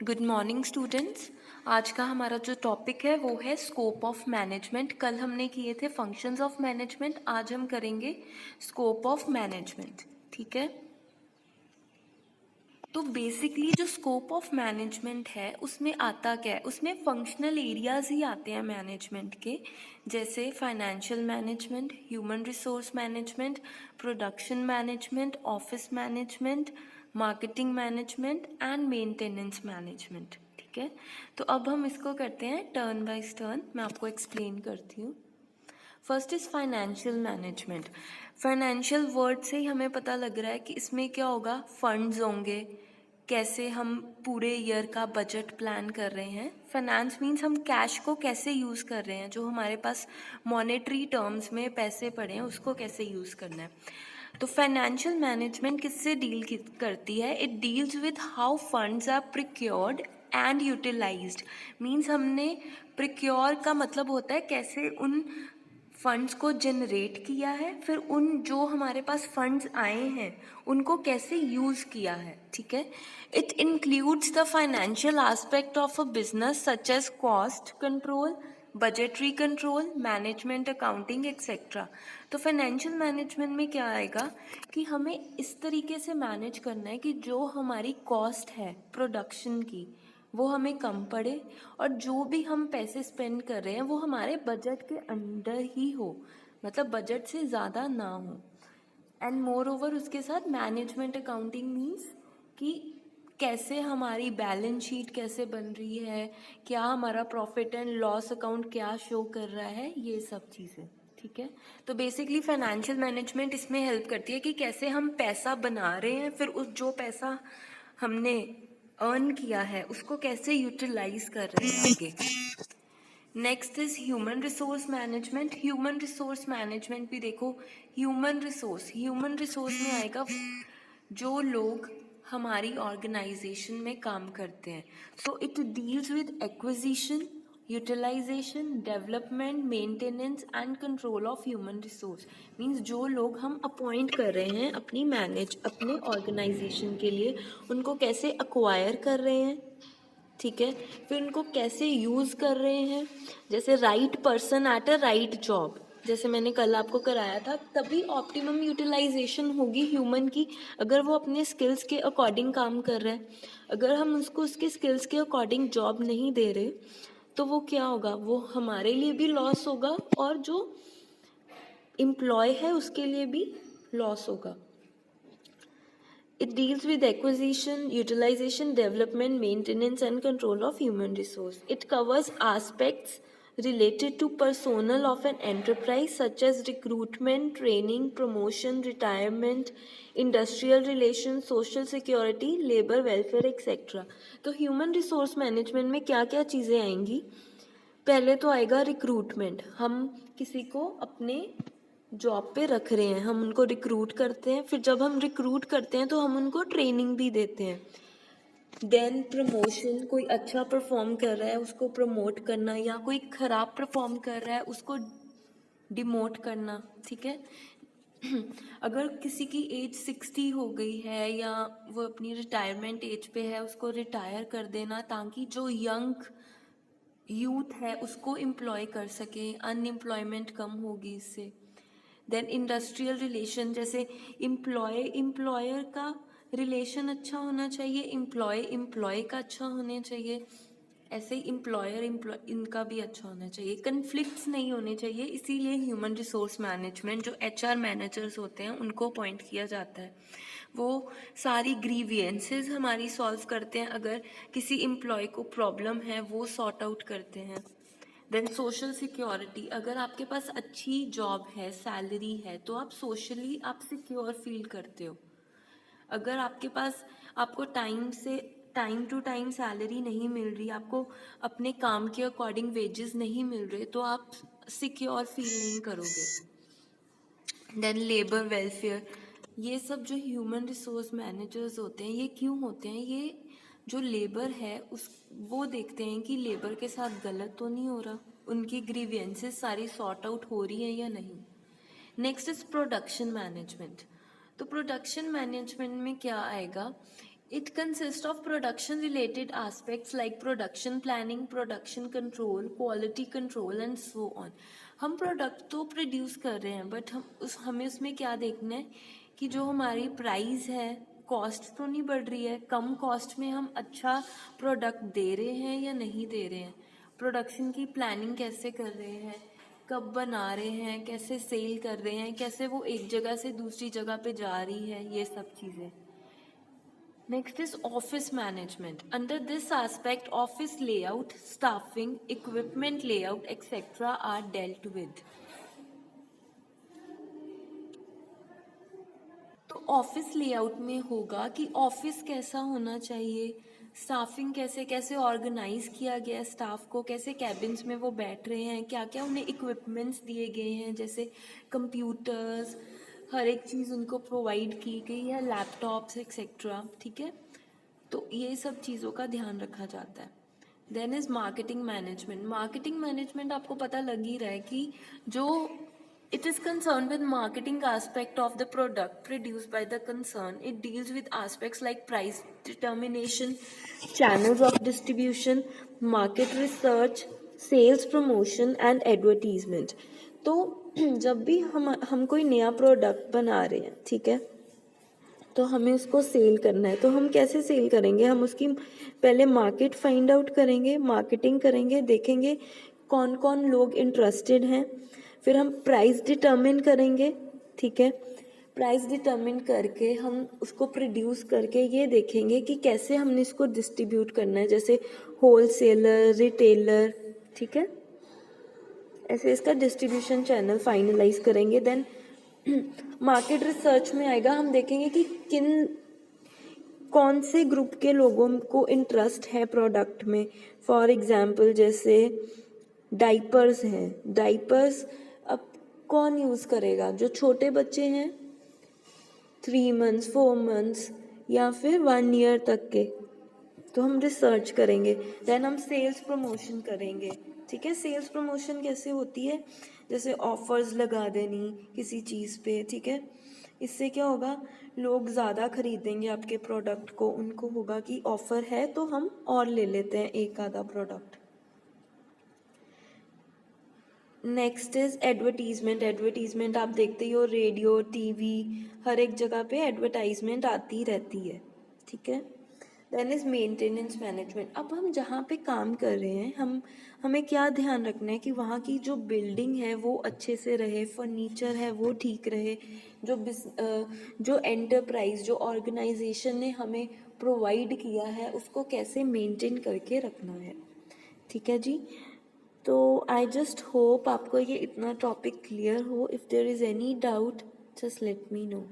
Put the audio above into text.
Good morning students. आज का हमारा जो टॉपिक है वो है स्कोप ऑफ मैनेजमेंट। कल हमने किए थे फंक्शंस ऑफ मैनेजमेंट, आज हम करेंगे स्कोप ऑफ मैनेजमेंट। ठीक है, तो बेसिकली जो स्कोप ऑफ मैनेजमेंट है उसमें आता क्या है, उसमें फंक्शनल एरियाज ही आते हैं मैनेजमेंट के, जैसे financial management, human resource management, production management, office management, marketing management and maintenance management. ठीक है, तो अब हम इसको करते हैं टर्न बाय टर्न, मैं आपको एक्सप्लेन करती हूँ। First is financial management. Financial word से ही हमें पता लग रहा है कि इसमें क्या होगा, फंड्स होंगे, कैसे हम पूरे ईयर का बजट प्लान कर रहे हैं। फाइनेंस मीन्स हम कैश को कैसे यूज़ कर रहे हैं, जो हमारे पास मॉनेटरी टर्म्स में पैसे पड़े हैं उसको कैसे यूज़ करना है। तो फाइनेंशियल मैनेजमेंट किससे डील करती है, it deals with how funds are procured and utilised. Means हमने प्रिक्योर का मतलब होता है कैसे उन फंड्स को जनरेट किया है, फिर उन जो हमारे पास फंड्स आए हैं उनको कैसे यूज़ किया है। ठीक है, it includes the financial aspect of a business such as cost control, budgetary control, management, accounting etcetera. तो फाइनेंशियल मैनेजमेंट में क्या आएगा कि हमें इस तरीके से मैनेज करना है कि जो हमारी कॉस्ट है प्रोडक्शन की वो हमें कम पड़े, और जो भी हम पैसे स्पेंड कर रहे हैं वो हमारे बजट के अंडर ही हो, मतलब बजट से ज़्यादा ना हो। एंड मोर ओवर उसके साथ मैनेजमेंट अकाउंटिंग मीन्स कि कैसे हमारी बैलेंस शीट कैसे बन रही है, क्या हमारा प्रॉफिट एंड लॉस अकाउंट क्या शो कर रहा है, ये सब चीज़ें। ठीक है, तो बेसिकली फाइनेंशियल मैनेजमेंट इसमें हेल्प करती है कि कैसे हम पैसा बना रहे हैं, फिर उस जो पैसा हमने अर्न किया है उसको कैसे यूटिलाइज कर रहे हैं आगे। Next is human resource management. Human resource management भी देखो, ह्यूमन रिसोर्स में आएगा जो लोग हमारी ऑर्गेनाइजेशन में काम करते हैं। So it deals with acquisition, utilisation, development, maintenance and control of human resource. Means जो लोग हम अपॉइंट कर रहे हैं अपने ऑर्गेनाइजेशन के लिए, उनको कैसे अक्वायर कर रहे हैं। ठीक है, फिर उनको कैसे यूज़ कर रहे हैं, जैसे right person at a right job, जैसे मैंने कल आपको कराया था, तभी ऑप्टिमम यूटिलाइजेशन होगी ह्यूमन की, अगर वो अपने स्किल्स के अकॉर्डिंग काम कर रहा है। अगर हम उसको उसके स्किल्स के अकॉर्डिंग जॉब नहीं दे रहे तो वो क्या होगा, वो हमारे लिए भी लॉस होगा और जो एम्प्लॉय है उसके लिए भी लॉस होगा। It deals with acquisition, utilization, development, maintenance, and control of human resource. It covers aspects related to personnel of an enterprise such as recruitment, training, promotion, retirement, industrial relations, social security, labor welfare, etc. तो human resource management में क्या क्या चीज़ें आएंगी, पहले तो आएगा recruitment. हम किसी को अपने जॉब पे रख रहे हैं, हम उनको रिक्रूट करते हैं, फिर जब हम रिक्रूट करते हैं तो हम उनको ट्रेनिंग भी देते हैं। देन प्रमोशन, कोई अच्छा परफॉर्म कर रहा है उसको प्रमोट करना, या कोई खराब परफॉर्म कर रहा है उसको डिमोट करना। ठीक है, अगर किसी की एज 60 हो गई है या वो अपनी रिटायरमेंट एज पे है उसको रिटायर कर देना, ताकि जो यंग यूथ है उसको एम्प्लॉय कर सके, अनएम्प्लॉयमेंट कम होगी इससे। देन इंडस्ट्रियल रिलेशन, जैसे एम्प्लॉयर का रिलेशन अच्छा होना चाहिए, एम्प्लॉय का अच्छा होना चाहिए, ऐसे ही एम्प्लॉयर इनका भी अच्छा होना चाहिए, कन्फ्लिक्ट्स नहीं होने चाहिए। इसीलिए ह्यूमन रिसोर्स मैनेजमेंट जो HR मैनेजर्स होते हैं उनको अपॉइंट किया जाता है। वो सारी ग्रीवियंसेस हमारी सॉल्व करते हैं, अगर किसी एम्प्लॉय को प्रॉब्लम है वो सॉर्ट आउट करते हैं। देन सोशल सिक्योरिटी, अगर आपके पास अच्छी जॉब है, सैलरी है, तो आप सोशली आप सिक्योर फील करते हो। अगर आपके पास आपको टाइम टू टाइम सैलरी नहीं मिल रही, आपको अपने काम के अकॉर्डिंग वेजेस नहीं मिल रहे, तो आप सिक्योर फील नहीं करोगे। देन लेबर वेलफेयर, ये सब जो ह्यूमन रिसोर्स मैनेजर्स होते हैं ये क्यों होते हैं, ये जो लेबर है उस वो देखते हैं कि लेबर के साथ गलत तो नहीं हो रहा, उनकी ग्रीवियंसेस सारी सॉर्ट आउट हो रही हैं या नहीं। Next is production management. तो प्रोडक्शन मैनेजमेंट में क्या आएगा, It consists of production related aspects like production planning, production control, quality control and so on. हम प्रोडक्ट तो प्रोड्यूस कर रहे हैं बट हमें उसमें क्या देखना है कि जो हमारी प्राइस है, कॉस्ट तो नहीं बढ़ रही है, कम कॉस्ट में हम अच्छा प्रोडक्ट दे रहे हैं या नहीं दे रहे हैं, प्रोडक्शन की प्लानिंग कैसे कर रहे हैं, कब बना रहे हैं, कैसे सेल कर रहे हैं, कैसे वो एक जगह से दूसरी जगह पे जा रही है, ये सब चीज़ें. Next is office management. Under this aspect, office layout, staffing, equipment layout, etc. are dealt with. तो ऑफिस लेआउट में होगा कि ऑफिस कैसा होना चाहिए, स्टाफिंग कैसे कैसे ऑर्गेनाइज किया गया है, स्टाफ को कैसे कैबिन्स में वो बैठ रहे हैं, क्या क्या उन्हें इक्विपमेंट्स दिए गए हैं, जैसे कंप्यूटर्स, हर एक चीज़ उनको प्रोवाइड की गई है, लैपटॉप्स एक्सेट्रा. ठीक है, तो ये सब चीज़ों का ध्यान रखा जाता है. Then is marketing management. Marketing management आपको पता लग ही रहा है कि जो it is concerned with marketing aspect of the product produced by the concern. It deals with aspects like price determination, channels of distribution, market research, sales promotion and advertisement. तो जब भी हम कोई नया प्रोडक्ट बना रहे हैं, ठीक है, तो हमें उसको सेल करना है. तो हम कैसे सेल करेंगे, हम उसकी पहले मार्केट फाइंड आउट करेंगे, मार्केटिंग करेंगे, देखेंगे कौन कौन लोग इंटरेस्टेड हैं, फिर हम प्राइस डिटर्मिन करेंगे. ठीक है, प्राइस डिटर्मिन करके हम उसको प्रोड्यूस करके ये देखेंगे कि कैसे हमने इसको डिस्ट्रीब्यूट करना है, जैसे होल सेलर, रिटेलर. ठीक है, ऐसे इसका डिस्ट्रीब्यूशन चैनल फाइनलाइज करेंगे. देन मार्केट रिसर्च में आएगा, हम देखेंगे कि कौन से ग्रुप के लोगों को इंटरेस्ट है प्रोडक्ट में. फॉर एग्जांपल जैसे डाइपर्स हैं, डाइपर्स अब कौन यूज़ करेगा, जो छोटे बच्चे हैं 3 months 4 months या फिर 1 year तक के. तो हम रिसर्च करेंगे. देन हम सेल्स प्रमोशन करेंगे. ठीक है, सेल्स प्रमोशन कैसे होती है, जैसे ऑफर्स लगा देनी किसी चीज़ पे. ठीक है, इससे क्या होगा, लोग ज़्यादा खरीदेंगे आपके प्रोडक्ट को, उनको होगा कि ऑफर है तो हम और ले लेते हैं एक आधा product. Next is advertisement. Advertisement आप देखते ही हो, रेडियो, टीवी, हर एक जगह पे एडवर्टाइजमेंट आती रहती है. ठीक है, देन इज मेंटेनेंस मैनेजमेंट. अब हम जहाँ पे काम कर रहे हैं, हमें क्या ध्यान रखना है कि वहाँ की जो बिल्डिंग है वो अच्छे से रहे, फर्नीचर है वो ठीक रहे, जो एंटरप्राइज, जो ऑर्गेनाइजेशन ने हमें प्रोवाइड किया है उसको कैसे मेंटेन करके रखना है. ठीक है जी, तो आई जस्ट होप आपको ये इतना टॉपिक क्लियर हो. If there is any doubt just let me no.